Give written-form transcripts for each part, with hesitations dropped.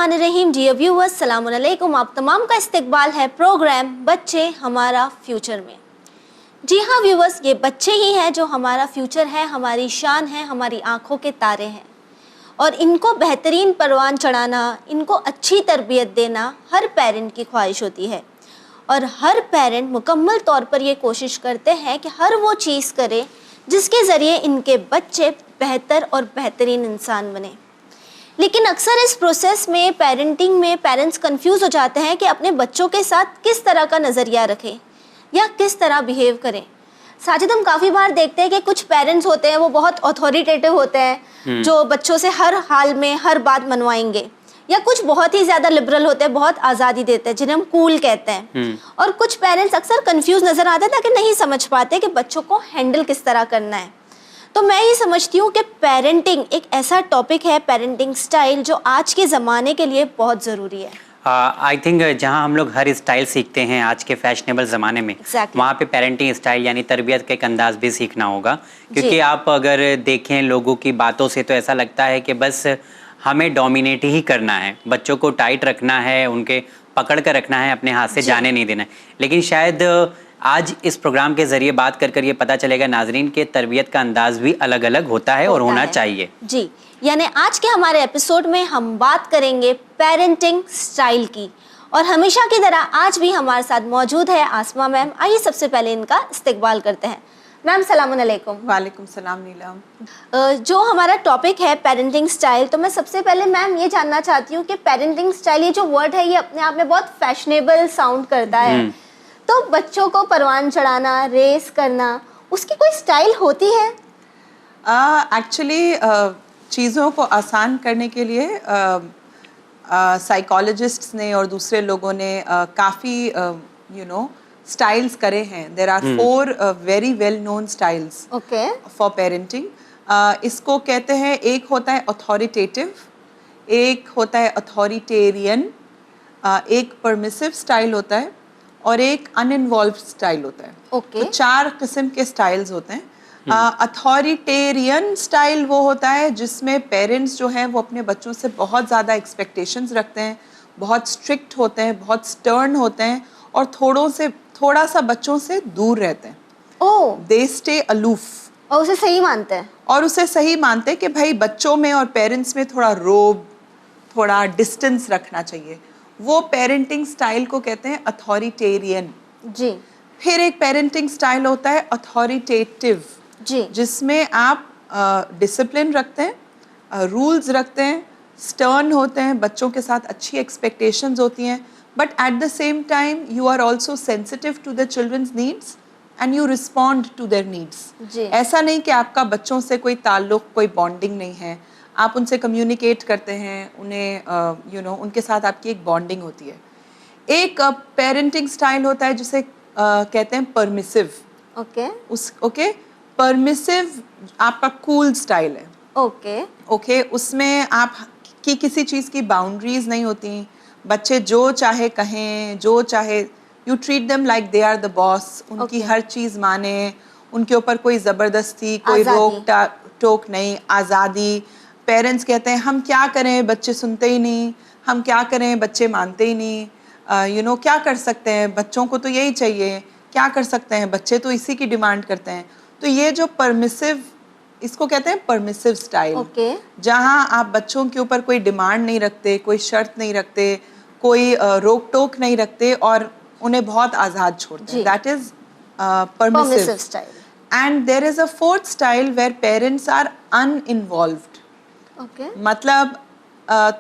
बिस्मिल्लाहिर्रहमानिर्रहीम। Dear viewers, सलामुन अलैकुम। आप तमाम का इस्तकबाल है प्रोग्राम बच्चे हमारा फ्यूचर में। जी हाँ व्यूअर्स, ये बच्चे ही हैं जो हमारा फ्यूचर है, हमारी शान है, हमारी आँखों के तारे हैं और इनको बेहतरीन परवान चढ़ाना, इनको अच्छी तरबियत देना हर पेरेंट की ख्वाहिश होती है और हर पेरेंट मुकम्मल तौर पर ये कोशिश करते हैं कि हर वो चीज़ करे जिसके ज़रिए इनके बच्चे बेहतर और बेहतरीन इंसान बने। लेकिन अक्सर इस प्रोसेस में, पेरेंटिंग में, पेरेंट्स कंफ्यूज हो जाते हैं कि अपने बच्चों के साथ किस तरह का नज़रिया रखें या किस तरह बिहेव करें। साजिद, हम काफ़ी बार देखते हैं कि कुछ पेरेंट्स होते हैं वो बहुत अथॉरिटेटिव होते हैं, जो बच्चों से हर हाल में हर बात मनवाएंगे, या कुछ बहुत ही ज़्यादा लिबरल होते हैं, बहुत आज़ादी देते हैं, जिन्हें हम कूल कहते हैं। और कुछ पेरेंट्स अक्सर कंफ्यूज नज़र आते हैं ताकि नहीं समझ पाते कि बच्चों को हैंडल किस तरह करना है। तो मैं ये समझती हूँ कि पेरेंटिंग एक ऐसा टॉपिक है, पेरेंटिंग स्टाइल, जो आज के ज़माने के लिए बहुत ज़रूरी है। आई थिंक जहाँ हम लोग हर स्टाइल सीखते हैं आज के फैशनेबल ज़माने में, वहाँ पे पेरेंटिंग स्टाइल यानी तरबियत का एक अंदाज भी सीखना होगा। क्योंकि आप अगर देखें लोगों की बातों से तो ऐसा लगता है कि बस हमें डोमिनेट ही करना है, बच्चों को टाइट रखना है, उनके पकड़ कर रखना है, अपने हाथ से जाने नहीं देना है। लेकिन शायद आज इस प्रोग्राम के ज़रिए बात कर ये पता चलेगा नाजरीन के तरबियत का अंदाज भी अलग अलग होता है और होना चाहिए। जी, यानी आज के हमारे एपिसोड में हम बात करेंगे पेरेंटिंग स्टाइल की और हमेशा की तरह आज भी हमारे साथ मौजूद है आसमा मैम। आइए सबसे पहले इनका इस्तकबाल करते हैं। मैम सलामुन अलैकुम। वालेकुम सलाम नीलम। जो हमारा टॉपिक है पेरेंटिंग स्टाइल, तो मैं सबसे पहले मैम ये जानना चाहती हूँ कि पेरेंटिंग स्टाइल, ये जो वर्ड है, ये अपने आप में बहुत फैशनेबल साउंड करता है। तो बच्चों को परवान चढ़ाना, रेस करना, उसकी कोई स्टाइल होती है? एक्चुअली चीज़ों को आसान करने के लिए साइकोलॉजिस्ट्स ने और दूसरे लोगों ने काफ़ी स्टाइल्स करे हैं। There are 4 very well known styles for parenting. इसको कहते हैं, एक होता है अथॉरिटेटिव, एक होता है अथॉरिटेरियन, एक परमिसिव स्टाइल होता है और एक अनइन्वॉल्व स्टाइल होता है। तो 4 किस्म के स्टाइल्स होते हैं। अथॉरिटेरियन स्टाइल वो होता है जिसमें पेरेंट्स जो हैं वो अपने बच्चों से बहुत ज़्यादा एक्सपेक्टेशंस रखते हैं, बहुत स्ट्रिक्ट होते हैं, बहुत स्टर्न होते हैं और थोड़ा सा बच्चों से दूर रहते हैं। दे स्टे अलूफ और उसे सही मानते हैं। और उसे सही मानते हैं कि भाई बच्चों में और पेरेंट्स में थोड़ा रोब, थोड़ा डिस्टेंस रखना चाहिए। वो पेरेंटिंग स्टाइल को कहते हैं अथॉरिटेरियन। जी। फिर एक पेरेंटिंग स्टाइल होता है अथॉरिटेटिव, जी, जिसमें आप डिसिप्लिन रखते हैं, रूल्स रखते हैं, स्टर्न होते हैं, बच्चों के साथ अच्छी एक्सपेक्टेशंस होती हैं, but at the same time you are also sensitive to the children's needs and you respond to their needs. ऐसा नहीं कि आपका बच्चों से कोई ताल्लुक, कोई बॉन्डिंग नहीं है, आप उनसे कम्युनिकेट करते हैं, उन्हें उनके साथ आपकी एक बॉन्डिंग होती है। एक पेरेंटिंग स्टाइल होता है जिसे कहते हैं परमिसिव। परमिसिव आपका कूल स्टाइल है। उसमें आप की किसी चीज़ की बाउंड्रीज नहीं होती, बच्चे जो चाहे कहें, जो चाहे, you treat them like they are the boss. उनकी हर चीज़ माने, उनके ऊपर कोई ज़बरदस्ती, कोई रोक टोक नहीं, आज़ादी। पेरेंट्स कहते हैं हम क्या करें, बच्चे सुनते ही नहीं, हम क्या करें, बच्चे मानते ही नहीं, क्या कर सकते हैं, बच्चों को तो यही चाहिए, क्या कर सकते हैं, बच्चे तो इसी की डिमांड करते हैं। तो ये जो परमिसिव, इसको कहते हैं परमिसिव स्टाइल, जहाँ आप बच्चों के ऊपर कोई डिमांड नहीं रखते, कोई शर्त नहीं रखते, कोई रोक टोक नहीं रखते और उन्हें बहुत आज़ाद छोड़ते हैं। That is permissive style. And there is a 4th style where parents are uninvolved. मतलब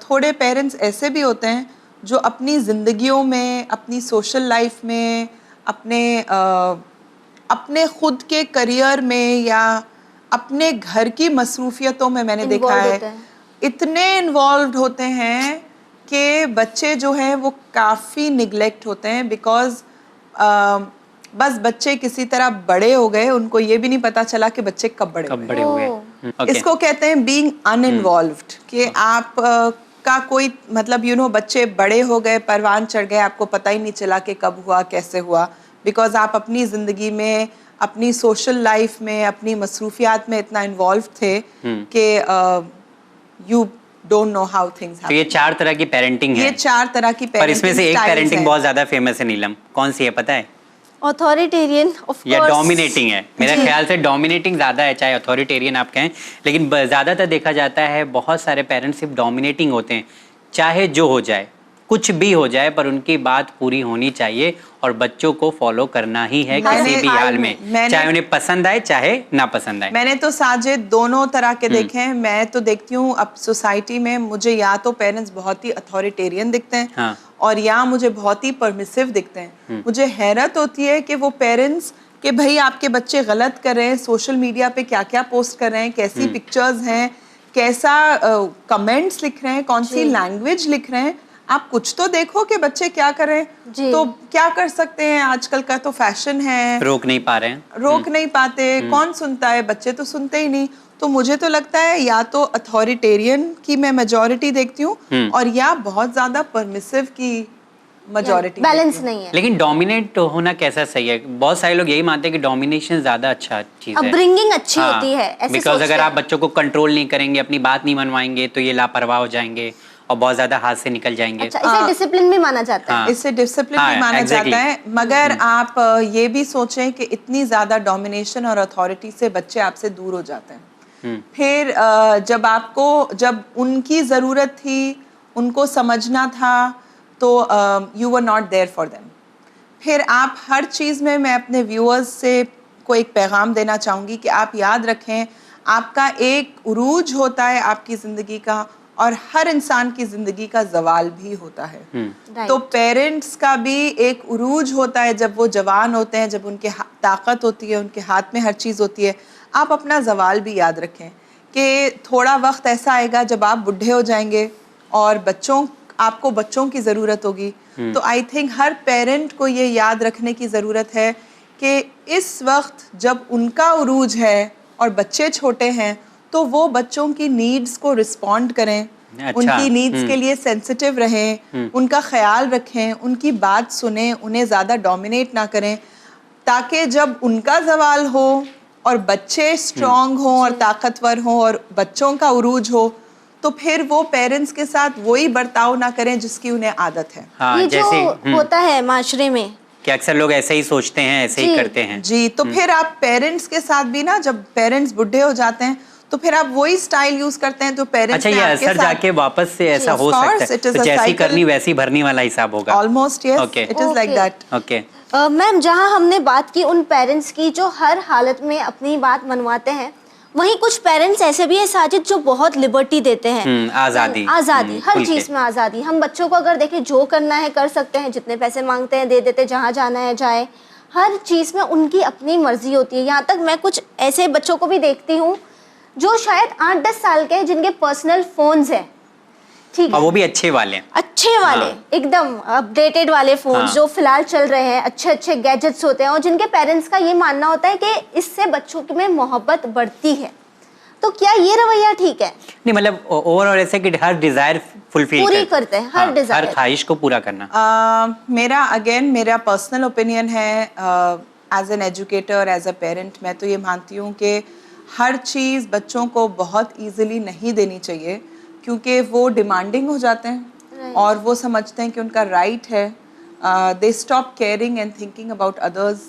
थोड़े पेरेंट्स ऐसे भी होते हैं जो अपनी ज़िंदगियों में, अपनी सोशल लाइफ में, अपने खुद के करियर में या अपने घर की मसरूफियतों में मैंने देखा है इतने इन्वॉल्व होते हैं कि बच्चे जो हैं वो काफ़ी निगलेक्ट होते हैं। बिकॉज बस बच्चे किसी तरह बड़े हो गए, उनको ये भी नहीं पता चला कि बच्चे कब बड़े हुए। इसको कहते हैं बीइंग अनइन्वॉल्व्ड, कि आप का कोई मतलब बच्चे बड़े हो गए, परवान चढ़ गए, आपको पता ही नहीं चला कि कब हुआ, कैसे हुआ, बिकॉज आप अपनी ज़िंदगी में, अपनी सोशल लाइफ में, अपनी मसरूफियात में इतना इन्वॉल्व थे कि you don't know how things तो ये happen. 4 तरह की पेरेंटिंग है, ये 4 तरह की पर इसमें से एक styles पेरेंटिंग हैं. बहुत ज्यादा फेमस है नीलम, कौन सी है पता है? ऑथोरिटेरियन ऑफ या कोर्स, डोमिनेटिंग है? मेरे ख्याल से डोमिनेटिंग ज्यादा है, चाहे अथॉरिटेरियन आप कहें, लेकिन ज्यादातर देखा जाता है बहुत सारे पेरेंट्स सिर्फ डोमिनेटिंग होते हैं, चाहे जो हो जाए, कुछ भी हो जाए, पर उनकी बात पूरी होनी चाहिए और बच्चों को फॉलो करना ही है किसी भी हाल में, चाहे उन्हें पसंद आए चाहे ना पसंद आए। मैंने तो साजिद दोनों तरह के देखे हैं. मैं तो देखती हूँ अब सोसाइटी में मुझे या तो पेरेंट्स बहुत ही अथॉरिटेरियन दिखते हैं, हाँ. और या मुझे बहुत ही परमिसिव दिखते हैं. मुझे हैरत होती है कि वो पेरेंट्स कि भाई आपके बच्चे गलत कर रहे हैं, सोशल मीडिया पे क्या क्या पोस्ट कर रहे हैं, कैसी पिक्चर्स हैं, कैसा कमेंट्स लिख रहे हैं, कौन सी लैंग्वेज लिख रहे हैं, आप कुछ तो देखो कि बच्चे क्या कर रहे हैं. तो क्या कर सकते हैं, आजकल का तो फैशन है, रोक नहीं पा रहे हैं, रोक नहीं पाते. कौन सुनता है, बच्चे तो सुनते ही नहीं. तो मुझे तो लगता है या तो अथॉरिटेरियन की मैं मेजॉरिटी देखती हूँ और या बहुत ज्यादा परमिसिव की मेजॉरिटी. बैलेंस नहीं है. लेकिन डोमिनेट होना कैसा सही है? बहुत सारे लोग यही मानते हैं कि डोमिनेशन ज्यादा अच्छा चीज है, अपब्रिंगिंग अच्छी होती है, ऐसे बिकॉज सोचते अगर आप हैं. बच्चों को कंट्रोल नहीं करेंगे, अपनी बात नहीं मनवाएंगे, तो ये लापरवाह हो जाएंगे और बहुत ज्यादा हाथ से निकल जाएंगे. अच्छा, इसे डिसिप्लिन भी माना जाता है. हाँ. इससे डिसिप्लिन भी माना जाता है. मगर आप ये भी सोचें कि इतनी ज्यादा डोमिनेशन और अथॉरिटी से बच्चे आपसे दूर हो जाते हैं. फिर जब उनकी जरूरत थी, उनको समझना था, तो you were not there for them. फिर आप हर चीज़ में, मैं अपने व्यूअर्स से को एक पैगाम देना चाहूँगी कि आप याद रखें, आपका एक उरूज होता है आपकी ज़िंदगी का, और हर इंसान की ज़िंदगी का ज़वाल भी होता है. तो पेरेंट्स का भी एक उरूज होता है जब वो जवान होते हैं, जब उनके ताकत होती है, उनके हाथ में हर चीज़ होती है. आप अपना ज़वाल भी याद रखें कि थोड़ा वक्त ऐसा आएगा जब आप बुढ़े हो जाएंगे और आपको बच्चों की ज़रूरत होगी. तो आई थिंक हर पेरेंट को ये याद रखने की ज़रूरत है कि इस वक्त जब उनका उरूज है और बच्चे छोटे हैं, तो वो बच्चों की नीड्स को रिस्पॉन्ड करें. अच्छा. उनकी नीड्स के लिए सेंसिटिव रहें, उनका ख्याल रखें, उनकी बात सुनें, उन्हें ज़्यादा डोमिनेट ना करें, ताकि जब उनका ज़वाल हो और बच्चे स्ट्रॉन्ग हों और ताकतवर हों और बच्चों का उरूज हो, तो फिर वो पेरेंट्स के साथ वही बर्ताव ना करें जिसकी उन्हें आदत है. हाँ, ये जो होता है माशरे में कि अक्सर लोग ऐसे ही सोचते हैं, ऐसे ही करते हैं. जी. तो फिर आप पेरेंट्स के साथ भी ना, जब पेरेंट्स बुढ़े हो जाते हैं, तो फिर आप वही स्टाइल यूज करते हैं तो पेरेंट्स. अच्छा, ये असर जाके वापस से ऐसा हो सकता है, तो जैसी करनी वैसी भरनी वाला हिसाब होगा. Almost yes, it is like that. Okay ma'am, जहाँ हमने बात की उन पेरेंट्स की जो हर हालत में अपनी बात मनवाते हैं, वहीं कुछ पेरेंट्स ऐसे भी हैं साजिद जो बहुत लिबर्टी देते हैं. आज़ादी हर चीज़ में आज़ादी. हम बच्चों को अगर देखें, जो करना है कर सकते हैं, जितने पैसे मांगते हैं दे देते, जहाँ जाना है जाए, हर चीज़ में उनकी अपनी मर्जी होती है. यहाँ तक मैं कुछ ऐसे बच्चों को भी देखती हूँ जो शायद 8-10 साल के हैं, जिनके पर्सनल फोन्स हैं, ठीक है, और वो भी अच्छे वाले एकदम अपडेटेड वाले फोन्स जो फिलहाल चल रहे हैं, अच्छे अच्छे गैजेट्स होते हैं, और जिनके पेरेंट्स का ये मानना होता है कि इससे बच्चों में मोहब्बत बढ़ती है. तो क्या ये रवैया ठीक है? नहीं, मतलब ओवरऑल ऐसे कि हर डिजायर फुलफिल पूरी करते हैं, हर डिजायर, हर ख्वाहिश को पूरा करना. मेरा पर्सनल ओपिनियन है, as an educator, as a parent, मैं तो ये मानती हूँ कि हर चीज़ बच्चों को बहुत ईजिली नहीं देनी चाहिए, क्योंकि वो डिमांडिंग हो जाते हैं और वो समझते हैं कि उनका राइट है. They stop caring and thinking about others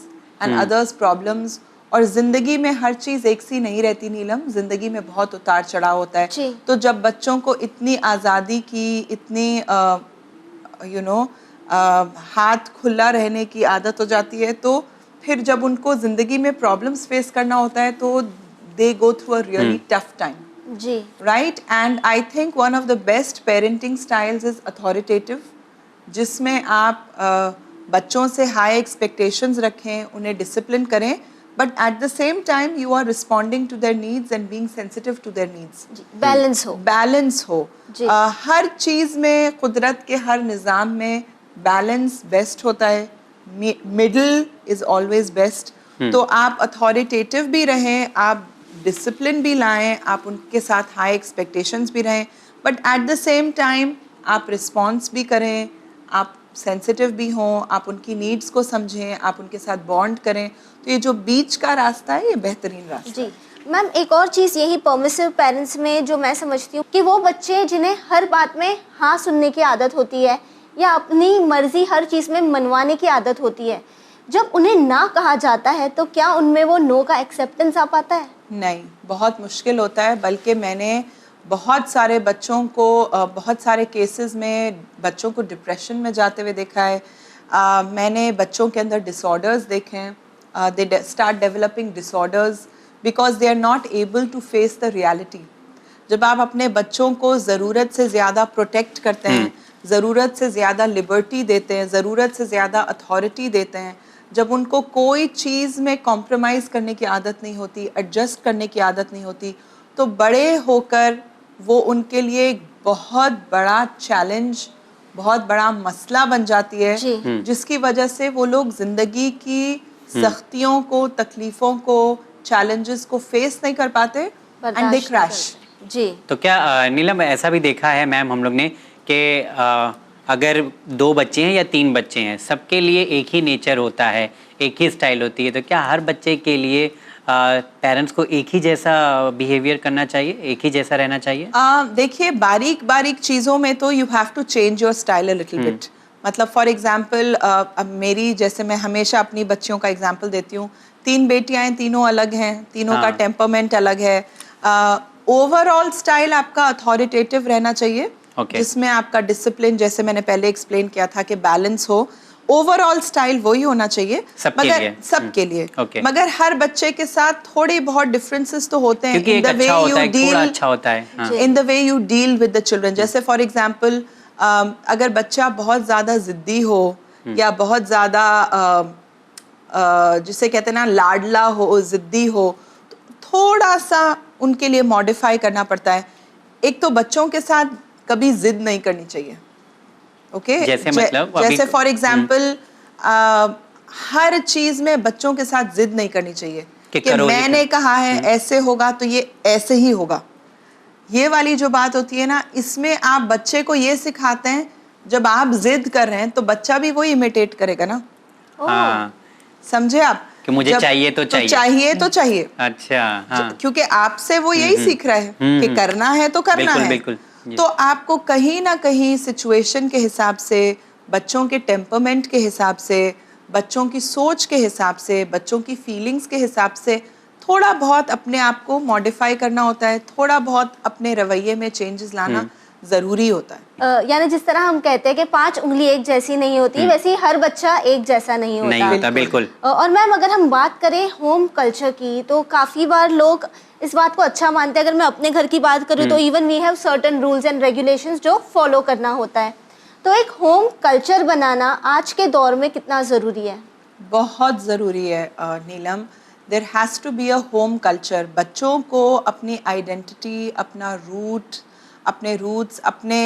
and others problems. और ज़िंदगी में हर चीज़ एक सी नहीं रहती नीलम, ज़िंदगी में बहुत उतार चढ़ाव होता है. तो जब बच्चों को इतनी आज़ादी की, इतनी हाथ खुला रहने की आदत हो जाती है, तो फिर जब उनको ज़िंदगी में प्रॉब्लम्स फेस करना होता है, तो they go through a really tough time. Ji. Right? And I think one of the best parenting styles is authoritative, जिसमें आप बच्चों से high expectations रखें, उन्हें discipline करें, but at the same time you are responding to their needs and being sensitive to their needs. Balance हो. हर चीज़ में, कुदरत के हर निज़ाम में balance best होता है. Middle is always best. तो आप अथॉरिटेटिव भी रहें, आप डिसिप्लिन भी लाएं, आप उनके साथ हाई एक्सपेक्टेशंस भी रहें, but at the same time आप रिस्पॉन्स भी करें, आप सेंसिटिव भी हों, आप उनकी नीड्स को समझें, आप उनके साथ बॉन्ड करें. तो ये जो बीच का रास्ता है, ये बेहतरीन रास्ता है. मैम एक और चीज़ यही परमिसिव पेरेंट्स में जो मैं समझती हूँ कि वो बच्चे जिन्हें हर बात में हाँ सुनने की आदत होती है या अपनी मर्जी हर चीज़ में मनवाने की आदत होती है, जब उन्हें ना कहा जाता है तो क्या उनमें वो नो का एक्सेप्टेंस आ पाता है? नहीं, बहुत मुश्किल होता है। बल्कि मैंने बहुत सारे बच्चों को बहुत सारे केसेस में बच्चों को डिप्रेशन में जाते हुए देखा है। मैंने बच्चों के अंदर डिसऑर्डर्स देखे हैं। They start developing disorders because they are not able to face the reality. जब आप अपने बच्चों को ज़रूरत से ज़्यादा प्रोटेक्ट करते हैं, ज़रूरत से ज़्यादा लिबर्टी देते हैं, ज़रूरत से ज़्यादा अथॉरिटी देते हैं, जब उनको कोई चीज़ में कॉम्प्रोमाइज़ करने की आदत नहीं होती, एडजस्ट करने की आदत नहीं होती, तो बड़े होकर वो उनके लिए एक बहुत बड़ा चैलेंज, बहुत बड़ा मसला बन जाती है, जिसकी वजह से वो लोग ज़िंदगी की सख्तियों को, तकलीफ़ों को, चैलेंजेस को फेस नहीं कर पाते एंड दे क्रैश। जी। तो क्या नीलम ऐसा भी देखा है मैम हम लोग ने कि अगर 2 बच्चे हैं या 3 बच्चे हैं, सबके लिए एक ही नेचर होता है, एक ही स्टाइल होती है, तो क्या हर बच्चे के लिए पेरेंट्स को एक ही जैसा बिहेवियर करना चाहिए, एक ही जैसा रहना चाहिए? देखिए, बारीक बारीक चीज़ों में तो you have to change your style a little bit. मतलब फॉर एग्जांपल अब मेरी, जैसे मैं हमेशा अपनी बच्चियों का एग्जांपल देती हूँ, 3 बेटियां हैं, तीनों अलग हैं, तीनों का टेम्परमेंट अलग है। ओवरऑल स्टाइल आपका अथॉरिटेटिव रहना चाहिए, जिसमें आपका डिसिप्लिन, जैसे मैंने पहले एक्सप्लेन किया था कि बैलेंस हो। ओवरऑल स्टाइल वही होना चाहिए मगर सबके लिए। मगर हर बच्चे के साथ थोड़ी बहुत डिफरेंसेस तो होते हैं in the way you deal, in the way you deal with the children. जैसे फॉर एग्जांपल अगर बच्चा बहुत ज़्यादा ज़िद्दी हो या बहुत ज़्यादा जिसे कहते हैं ना लाडला हो, ज़िद्दी हो, तो थोड़ा सा उनके लिए मॉडिफाई करना पड़ता है। एक तो बच्चों के साथ कभी ज़िद नहीं करनी चाहिए। ओके, जैसे फॉर एग्जाम्पल हर चीज़ में बच्चों के साथ ज़िद नहीं करनी चाहिए कि मैंने कहा है ऐसे होगा तो ये ऐसे ही होगा। ये वाली जो बात होती है ना, इसमें आप बच्चे को ये सिखाते हैं, जब आप जिद कर रहे हैं तो बच्चा भी वही इमिटेट करेगा ना। समझे आप कि मुझे चाहिए तो चाहिए, चाहिए तो चाहिए। अच्छा, हाँ। क्योंकि आपसे वो यही सीख रहा है कि करना है तो करना है। बिल्कुल। तो आपको कहीं ना कहीं सिचुएशन के हिसाब से, बच्चों के टेम्परमेंट के हिसाब से, बच्चों की सोच के हिसाब से, बच्चों की फीलिंग्स के हिसाब से थोड़ा बहुत अपने आप को मॉडिफाई करना होता है, थोड़ा बहुत अपने रवैये में चेंजेस लाना ज़रूरी होता है। यानी जिस तरह हम कहते हैं कि 5 उंगली एक जैसी नहीं होती, वैसे ही हर बच्चा एक जैसा नहीं होता। बिल्कुल। और मैम अगर हम बात करें होम कल्चर की, तो काफ़ी बार लोग इस बात को अच्छा मानते हैं। अगर मैं अपने घर की बात करूं तो even we have certain rules and regulations जो फॉलो करना होता है। तो एक होम कल्चर बनाना आज के दौर में कितना ज़रूरी है? बहुत ज़रूरी है Neelam. There has to be a home culture. बच्चों को अपनी आइडेंटिटी, अपना रूट, अपने रूट्स, अपने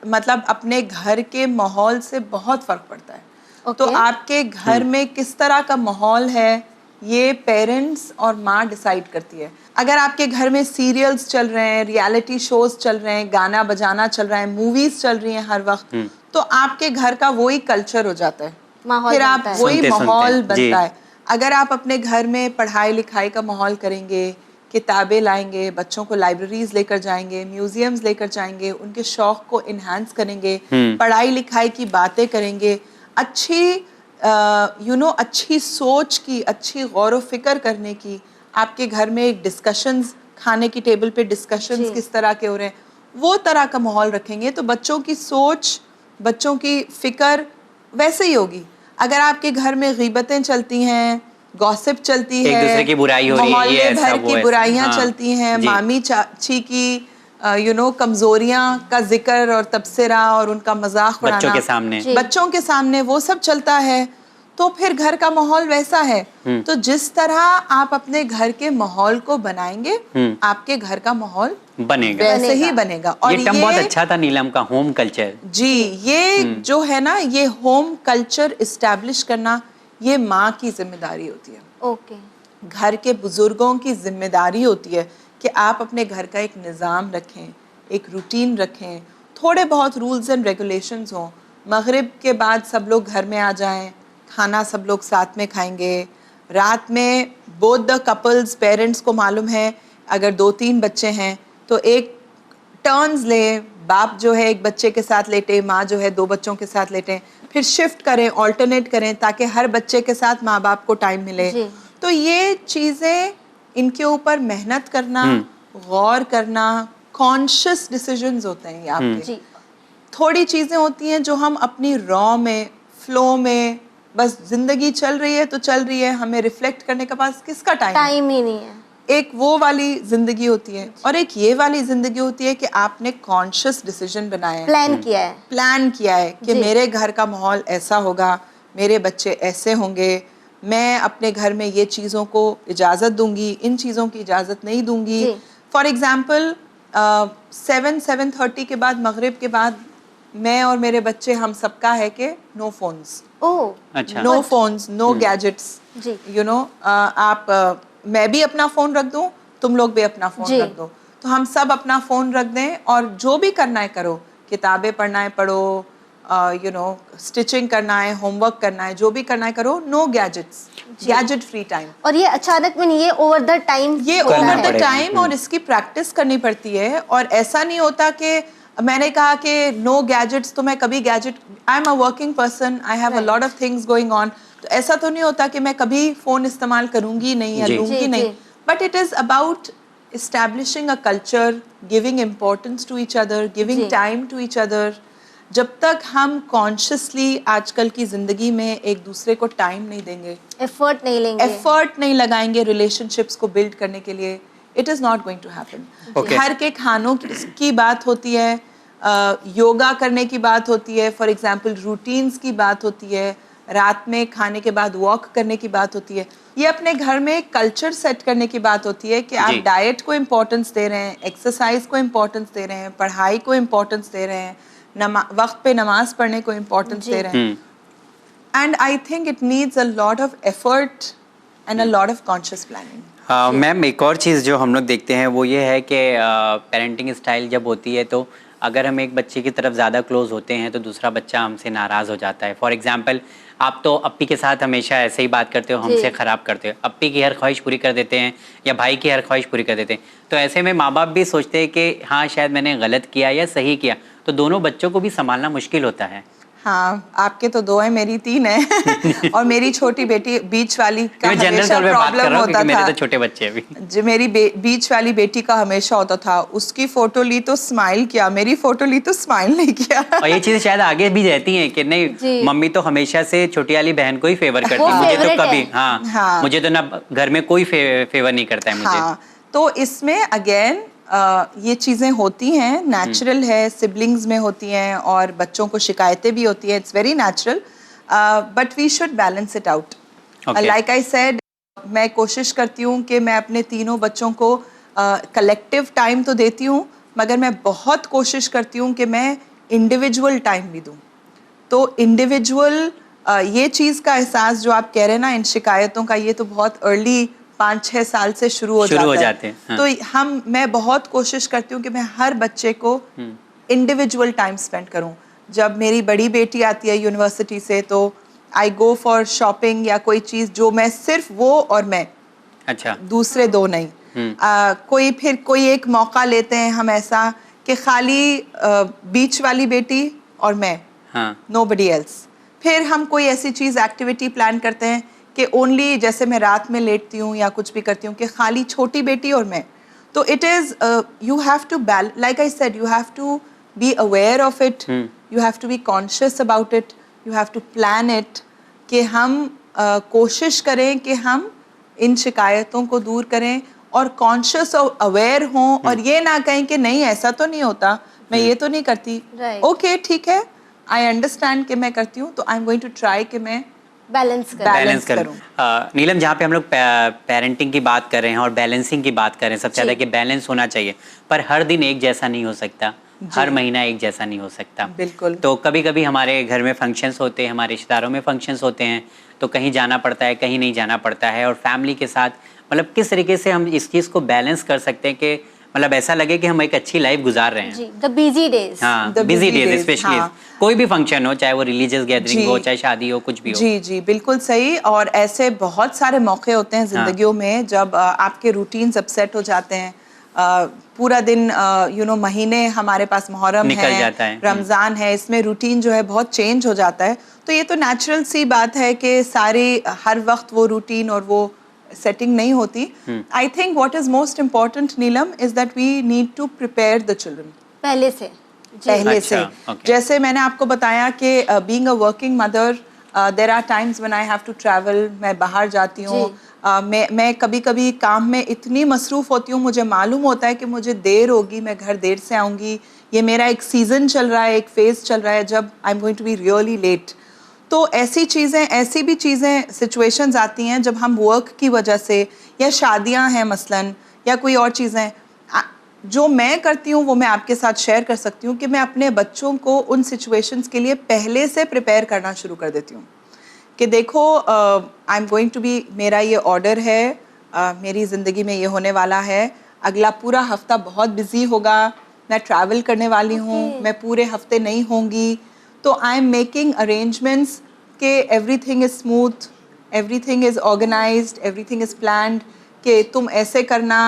मतलब अपने घर के माहौल से बहुत फ़र्क पड़ता है। तो आपके घर में किस तरह का माहौल है, ये पेरेंट्स और माँ डिसाइड करती है। अगर आपके घर में सीरियल्स चल रहे हैं, रियलिटी शोज चल रहे हैं, गाना बजाना चल रहा है, मूवीज चल रही हैं हर वक्त, तो आपके घर का वही कल्चर हो जाता है, फिर आप वही माहौल बनता है। अगर आप अपने घर में पढ़ाई लिखाई का माहौल करेंगे, किताबें लाएंगे, बच्चों को लाइब्रेरीज लेकर जाएंगे, म्यूजियम्स लेकर जाएंगे, उनके शौक को इन्हांस करेंगे, पढ़ाई लिखाई की बातें करेंगे, अच्छी अच्छी सोच की, अच्छी गौर व फिक्र करने की, आपके घर में एक डिस्कशंस, खाने की टेबल पे डिस्कशंस किस तरह के हो रहे हैं, वो तरह का माहौल रखेंगे तो बच्चों की सोच, बच्चों की फिक्र वैसे ही होगी। अगर आपके घर में गीबतें चलती हैं, गॉसिप चलती है, एक दूसरे की बुराई हो रही है, मोहल्ले भर की बुराइयां चलती हैं, मामी चाची की कमजोरियां का जिक्र और तबसरा और उनका मजाक उड़ाना बच्चों के सामने वो सब चलता है, तो फिर घर का माहौल वैसा है। तो जिस तरह आप अपने घर के माहौल को बनाएंगे, आपके घर का माहौल बनेगा, वैसे ही बनेगा। और ये टर्म बहुत अच्छा था नीलम का, होम कल्चर। जी, ये जो है ना, ये होम कल्चर इस्टेब्लिश करना, ये माँ की जिम्मेदारी होती है। ओके। घर के बुजुर्गों की जिम्मेदारी होती है कि आप अपने घर का एक निज़ाम रखें, एक रूटीन रखें, थोड़े बहुत रूल्स एंड रेगुलेशंस हों। मगरिब के बाद सब लोग घर में आ जाएं, खाना सब लोग साथ में खाएंगे, रात में बोथ द कपल्स पेरेंट्स को मालूम है अगर 2-3 बच्चे हैं तो एक टर्न्स ले, बाप जो है एक बच्चे के साथ लेटे, माँ जो है 2 बच्चों के साथ लेटे, फिर शिफ्ट करें, ऑल्टरनेट करें ताकि हर बच्चे के साथ माँ बाप को टाइम मिले। तो ये चीज़ें, इनके ऊपर मेहनत करना, गौर करना, कॉन्शियस डिसीजंस होते हैं ये आपके। थोड़ी चीज़ें होती हैं जो हम अपनी रॉ में, फ्लो में, बस जिंदगी चल रही है तो चल रही है, हमें रिफ्लेक्ट करने का पास किसका टाइम ही नहीं है। एक वो वाली जिंदगी होती है और एक ये वाली जिंदगी होती है कि आपने कॉन्शियस डिसीजन बनाया है, प्लान किया है कि मेरे घर का माहौल ऐसा होगा, मेरे बच्चे ऐसे होंगे, मैं अपने घर में ये चीज़ों को इजाज़त दूंगी, इन चीज़ों की इजाज़त नहीं दूंगी। फॉर एग्जाम्पल 7-7:30 के बाद, मगरिब के बाद, मैं और मेरे बच्चे, हम सबका है कि no phones, no phones, no gadgets, you know, आप मैं भी अपना फ़ोन रख दूं, तुम लोग भी अपना फ़ोन रख दो, तो हम सब अपना फ़ोन रख दें और जो भी करना है करो, किताबें पढ़ना है पढ़ो, यू नो, स्टिचिंग करना है, होमवर्क करना है, जो भी करना है करो, no gadgets, gadget free time. और ये अचानक में नहीं, ये ओवर द टाइम, और इसकी प्रैक्टिस करनी पड़ती है। और ऐसा नहीं होता कि मैंने कहा कि नो गैजेट्स, तो मैं कभी gadget, I am a working person, I have a lot of things going on, तो ऐसा तो नहीं होता कि मैं कभी फ़ोन इस्तेमाल करूँगी नहीं या लूँगी नहीं, but it is about establishing a culture, giving importance to each other, giving time to each other। जब तक हम कॉन्शियसली आजकल की ज़िंदगी में एक दूसरे को टाइम नहीं देंगे, एफर्ट नहीं लगाएंगे रिलेशनशिप्स को बिल्ड करने के लिए, it is not going to happen. घर के खानों की बात होती है, योगा करने की बात होती है, फॉर एग्जाम्पल रूटीन्स की बात होती है, रात में खाने के बाद वॉक करने की बात होती है, ये अपने घर में कल्चर सेट करने की बात होती है कि आप डाइट को इम्पोर्टेंस दे रहे हैं, एक्सरसाइज को इम्पोर्टेंस दे रहे हैं, पढ़ाई को इम्पोर्टेंस दे रहे हैं, वक्त पे नमाज पढ़ने को इम्पोर्टेंस दे रहे हैं। And I think it needs a lot of effort and a lot of conscious planning. Ma'am, एक और चीज़ जो हम लोग देखते हैं वो ये है कि पेरेंटिंग स्टाइल जब होती है तो अगर हम एक बच्चे की तरफ ज़्यादा क्लोज होते हैं तो दूसरा बच्चा हमसे नाराज़ हो जाता है। फॉर एग्जांपल, आप तो अप्पी के साथ हमेशा ऐसे ही बात करते हो, हमसे ख़राब करते हो, अप्पी की हर ख्वाहिश पूरी कर देते हैं या भाई की हर ख्वाहिश पूरी कर देते हैं, तो ऐसे में माँ बाप भी सोचते हैं कि हाँ शायद मैंने गलत किया या सही किया, तो दोनों बच्चों को भी संभालना मुश्किल होता है। हाँ, आपके तो 2 हैं, मेरी 3 है और मेरी छोटी बेटी बीच वाली का हमेशा प्रॉब्लम होता था। मेरे तो छोटे बच्चे अभी। जो मेरी बीच वाली बेटी का हमेशा होता था, उसकी फोटो ली तो स्माइल किया, मेरी फोटो ली तो स्माइल नहीं किया। और ये चीज़ शायद आगे भी रहती हैं कि नहीं, मम्मी तो हमेशा से छोटी वाली बहन को ही फेवर करती है, मुझे तो कभी मुझे तो ना घर में कोई फेवर नहीं करता है मुझे। तो इसमें अगेन ये चीज़ें होती हैं, नेचुरल है, सिबलिंग्स में होती हैं और बच्चों को शिकायतें भी होती हैं, it's very natural, but we should balance it out. Like I said, मैं कोशिश करती हूँ कि मैं अपने तीनों बच्चों को कलेक्टिव टाइम तो देती हूँ, मगर मैं बहुत कोशिश करती हूँ कि मैं इंडिविजुअल टाइम भी दूँ। तो इंडिविजुअल ये चीज़ का एहसास जो आप कह रहे हैं ना इन शिकायतों का, ये तो बहुत अर्ली 5-6 साल से शुरू हो जाते हैं। हाँ। तो मैं बहुत कोशिश करती हूँ कि मैं हर बच्चे को इंडिविजुअल टाइम स्पेंड करूँ। जब मेरी बड़ी बेटी आती है यूनिवर्सिटी से तो आई गो फॉर शॉपिंग या कोई चीज़ जो मैं सिर्फ वो और मैं, अच्छा, दूसरे 2 नहीं। कोई एक मौका लेते हैं हम ऐसा कि खाली बीच वाली बेटी और मैं, नोबडी एल्स। फिर हम कोई ऐसी चीज़ एक्टिविटी प्लान करते हैं कि ओनली, जैसे मैं रात में लेटती हूँ या कुछ भी करती हूँ, कि खाली छोटी बेटी और मैं। तो it is, you have to like I said, you have to be aware of it, you have to be conscious about it, you have to plan it, कि हम कोशिश करें कि हम इन शिकायतों को दूर करें और कॉन्शियस और अवेयर हों और ये ना कहें कि नहीं ऐसा तो नहीं होता, मैं ये तो नहीं करती, ओके ठीक है, आई अंडरस्टैंड कि मैं करती हूँ, तो I am going to try कि मैं बैलेंस करूं। नीलम, जहाँ पे हम लोग पेरेंटिंग की बात कर रहे हैं और बैलेंसिंग की बात कर रहे हैं, सबसे ज़्यादा कि बैलेंस होना चाहिए, पर हर दिन एक जैसा नहीं हो सकता, हर महीना एक जैसा नहीं हो सकता। बिल्कुल। तो कभी कभी हमारे घर में फंक्शंस होते हैं, हमारे रिश्तेदारों में फंक्शंस होते हैं, तो कहीं जाना पड़ता है, कहीं नहीं जाना पड़ता है, और फैमिली के साथ मतलब किस तरीके से हम इस चीज़ को बैलेंस कर सकते हैं कि मतलब ऐसा लगे कि हम एक अच्छी लाइफ गुजार रहे हैं। जी, द बिजी डेज। हाँ, The busy busy days days, specially हाँ। कोई भी फंक्शन हो, चाहे वो रिलीजियस गैदरिंग जी। हो, चाहे शादी हो, कुछ भी हो। जी जी बिल्कुल सही। और ऐसे बहुत सारे मौके होते हैं जिंदगियों में जब आपके रूटीन्स अपसेट हो जाते हैं। पूरा दिन महीने हमारे पास मुहर्रम निकल है, जाता है। रमज़ान है, इसमें रूटीन जो है बहुत चेंज हो जाता है। तो ये तो नेचुरल सी बात है कि सारी हर वक्त वो रूटीन और वो सेटिंग नहीं होती। I think what is most important Neelam is that we need to prepare the children पहले से। जी। पहले अच्छा, से। okay. जैसे मैंने आपको बताया कि being a working mother there are times when I have to travel, मैं बाहर जाती हूँ। मैं कभी कभी काम में इतनी मसरूफ़ होती हूँ, मुझे मालूम होता है कि मुझे देर होगी, मैं घर देर से आऊँगी, ये मेरा एक सीज़न चल रहा है, एक फेज़ चल रहा है जब I am going to be really late. तो ऐसी भी चीज़ें सिचुएशंस आती हैं जब हम वर्क की वजह से, या शादियां हैं मसलन, या कोई और चीज़ें जो मैं करती हूँ वो मैं आपके साथ शेयर कर सकती हूँ कि मैं अपने बच्चों को उन सिचुएशंस के लिए पहले से प्रिपेयर करना शुरू कर देती हूँ कि देखो I am going to be, मेरा ये ऑर्डर है, मेरी ज़िंदगी में ये होने वाला है, अगला पूरा हफ्ता बहुत बिजी होगा, मैं ट्रैवल करने वाली हूँ, मैं पूरे हफ्ते नहीं होंगी। तो आई एम मेकिंग अरेंजमेंट्स कि everything is smooth, everything is organised, everything is planned, कि तुम ऐसे करना,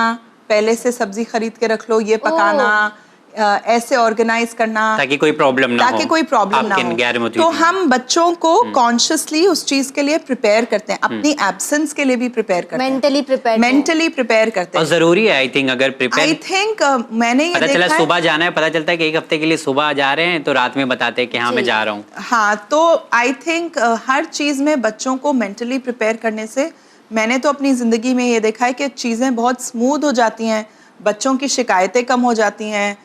पहले से सब्जी खरीद के रख लो, ये पकाना, ऐसे ऑर्गेनाइज करना ताकि कोई प्रॉब्लम ना हो, ताकि कोई प्रॉब्लम ना हो। तो हम बच्चों को कॉन्शियसली उस चीज के लिए प्रिपेयर करते हैं, अपनी एब्सेंस के लिए भी प्रिपेयर करते हैं, मेंटली प्रिपेयर करते हैं। और जरूरी है आई थिंक, अगर प्रिपेयर आई थिंक मैंने ये पता चला देखा है, सुबह जाना है, पता चलता है कि एक हफ्ते के लिए सुबह जा रहे हैं तो रात में बताते हैं कि हाँ मैं जा रहा हूँ। हाँ, तो आई थिंक हर चीज में बच्चों को मेंटली प्रिपेयर करने से, मैंने तो अपनी जिंदगी में ये देखा है कि चीजें बहुत स्मूथ हो जाती हैं, बच्चों की शिकायतें कम हो जाती हैं,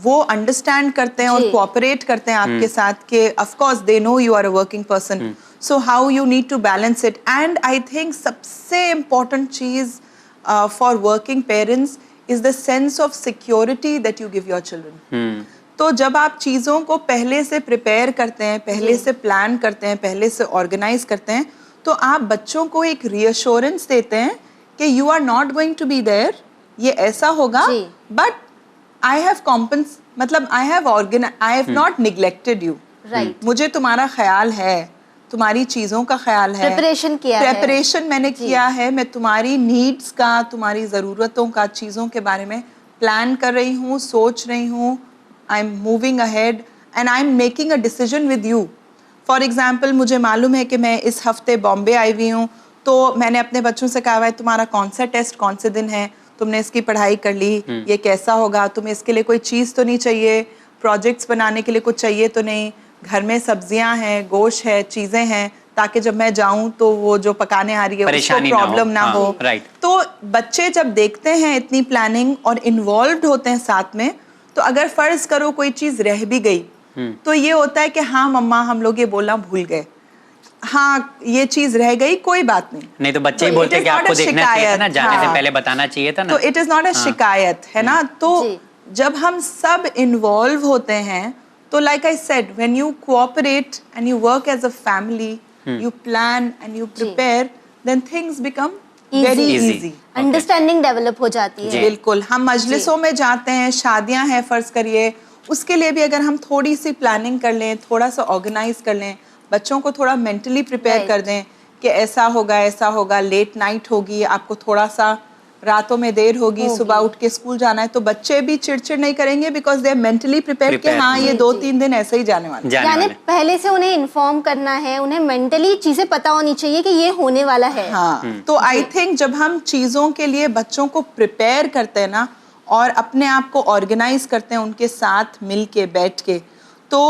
वो अंडरस्टैंड करते हैं और कोऑपरेट करते हैं आपके साथ कि of course they know you are a working person, so how you need to balance it. And I think सबसे इम्पोर्टेंट चीज़ for working parents is the sense of security that you give your children. तो जब आप चीज़ों को पहले से prepare करते हैं, पहले से प्लान करते हैं, पहले से ऑर्गेनाइज करते हैं, तो आप बच्चों को एक रीअश्योरेंस देते हैं कि you are not going to be there, ये ऐसा होगा, बट I have मतलब I have not neglected you. Right. मुझे तुम्हारा ख्याल है, तुम्हारी चीज़ों का ख्याल है, प्रेपरेशन मैंने किया है, मैं तुम्हारी नीड्स का, तुम्हारी ज़रूरतों का, चीज़ों के बारे में प्लान कर रही हूँ, सोच रही हूँ, I am moving ahead and I am making a decision with you. For example, मुझे मालूम है कि मैं इस हफ्ते बॉम्बे आई हुई हूँ, तो मैंने अपने बच्चों से कहा है तुम्हारा कौन सा टेस्ट कौन से दिन है, तुमने इसकी पढ़ाई कर ली, ये कैसा होगा, तुम्हें इसके लिए कोई चीज़ तो नहीं चाहिए, प्रोजेक्ट्स बनाने के लिए कुछ चाहिए तो नहीं, घर में सब्जियां हैं, गोश्त है, चीज़ें हैं, ताकि जब मैं जाऊं तो वो जो पकाने आ रही है उसको प्रॉब्लम ना हो। तो बच्चे जब देखते हैं इतनी प्लानिंग और इन्वॉल्व होते हैं साथ में, तो अगर फ़र्ज़ करो कोई चीज़ रह भी गई तो ये होता है कि हाँ मम्मा हम लोग ये बोलना भूल गए, हाँ ये चीज रह गई, कोई बात नहीं तो बच्चे ही बोलते हैं कि आपको देखना चाहिए था ना, जाने से पहले बताना चाहिए था ना। तो इट इज नॉट अ शिकायत, है ना। तो जब हम सब इन्वॉल्व होते हैं तो like I said, when you cooperate and you work as a family, you plan and you prepare, then things become very easy, understanding develop हो जाती है। बिल्कुल। हम मजलिसों में जाते हैं, शादियां हैं फर्ज करिए, उसके लिए भी अगर हम थोड़ी सी प्लानिंग कर लें, थोड़ा सा ऑर्गेनाइज कर लें, बच्चों को थोड़ा मेंटली प्रिपेयर कर दें कि ऐसा होगा, लेट नाइट होगी, आपको थोड़ा सा रातों में देर होगी, सुबह उठ के स्कूल जाना है, तो बच्चे भी चिड़चिड़ नहीं करेंगे because they are mentally prepared कि हाँ ये 2-3 दिन ऐसे ही जाने वाले। यानी पहले से उन्हें इन्फॉर्म करना है, उन्हें मेंटली चीजें पता होनी चाहिए कि ये होने वाला है। हाँ, तो आई थिंक जब हम चीज़ों के लिए बच्चों को प्रिपेयर करते हैं ना, और अपने आप को ऑर्गेनाइज करते हैं उनके साथ मिल के बैठ के, तो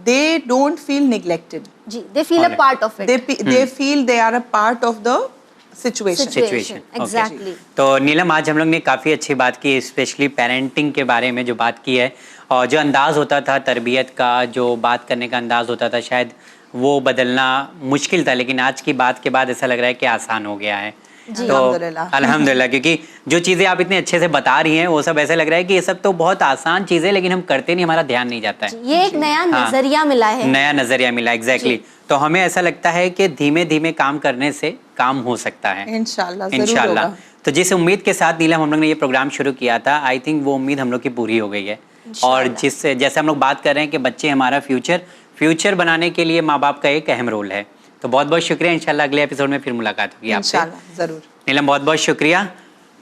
they don't feel neglected. Ji, they feel a part of it. They feel they are a part of the situation. Exactly. तो नीलम, आज हम लोग ने काफ़ी अच्छी बात की, स्पेशली पेरेंटिंग के बारे में जो बात की है, और जो अंदाज होता था तरबियत का, जो बात करने का अंदाज होता था, शायद वो बदलना मुश्किल था, लेकिन आज की बात के बाद ऐसा लग रहा है कि आसान हो गया है। तो अल्हम्दुलिल्लाह, क्योंकि जो चीज़ें आप इतने अच्छे से बता रही हैं वो सब ऐसे लग रहा है कि ये सब तो बहुत आसान चीज़ है, लेकिन हम करते नहीं, हमारा ध्यान नहीं जाता है। ये एक नया नजरिया मिला है, नया नजरिया मिला, एग्जैक्टली। तो हमें ऐसा लगता है कि धीमे धीमे काम करने से काम हो सकता है, इंशाल्लाह। तो जिस उम्मीद के साथ नीलम हम लोग ने ये प्रोग्राम शुरू किया था, आई थिंक वो उम्मीद हम लोग की पूरी हो गई है। और जैसे हम लोग बात कर रहे हैं कि बच्चे हमारा फ्यूचर बनाने के लिए माँ बाप का एक अहम रोल है। तो बहुत बहुत शुक्रिया, इंशाल्लाह अगले एपिसोड में फिर मुलाकात होगी आपसे। जरूर नीलम, बहुत बहुत शुक्रिया।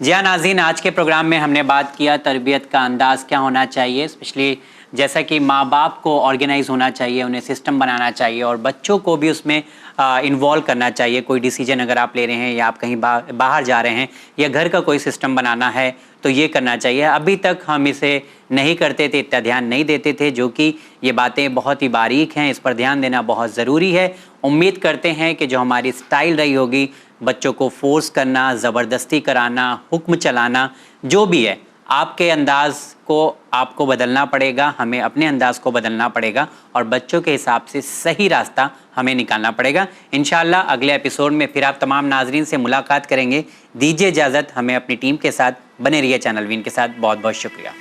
जी हाँ नाज़रीन, आज के प्रोग्राम में हमने बात किया तरबियत का अंदाज़ क्या होना चाहिए, स्पेशली जैसा कि माँ बाप को ऑर्गेनाइज होना चाहिए, उन्हें सिस्टम बनाना चाहिए और बच्चों को भी उसमें इन्वॉल्व करना चाहिए। कोई डिसीजन अगर आप ले रहे हैं या आप कहीं बाहर जा रहे हैं या घर का कोई सिस्टम बनाना है तो ये करना चाहिए। अभी तक हम इसे नहीं करते थे, इतना ध्यान नहीं देते थे, जो कि ये बातें बहुत ही बारीक हैं, इस पर ध्यान देना बहुत ज़रूरी है। उम्मीद करते हैं कि जो हमारी स्टाइल रही होगी, बच्चों को फोर्स करना, ज़बरदस्ती कराना, हुक्म चलाना, जो भी है, आपके अंदाज़ को आपको बदलना पड़ेगा, हमें अपने अंदाज़ को बदलना पड़ेगा और बच्चों के हिसाब से सही रास्ता हमें निकालना पड़ेगा। इंशाल्लाह अगले एपिसोड में फिर आप तमाम नाजरीन से मुलाकात करेंगे। दीजिए इजाज़त, हमें अपनी टीम के साथ बने रहिए चैनल वीन के साथ। बहुत बहुत शुक्रिया।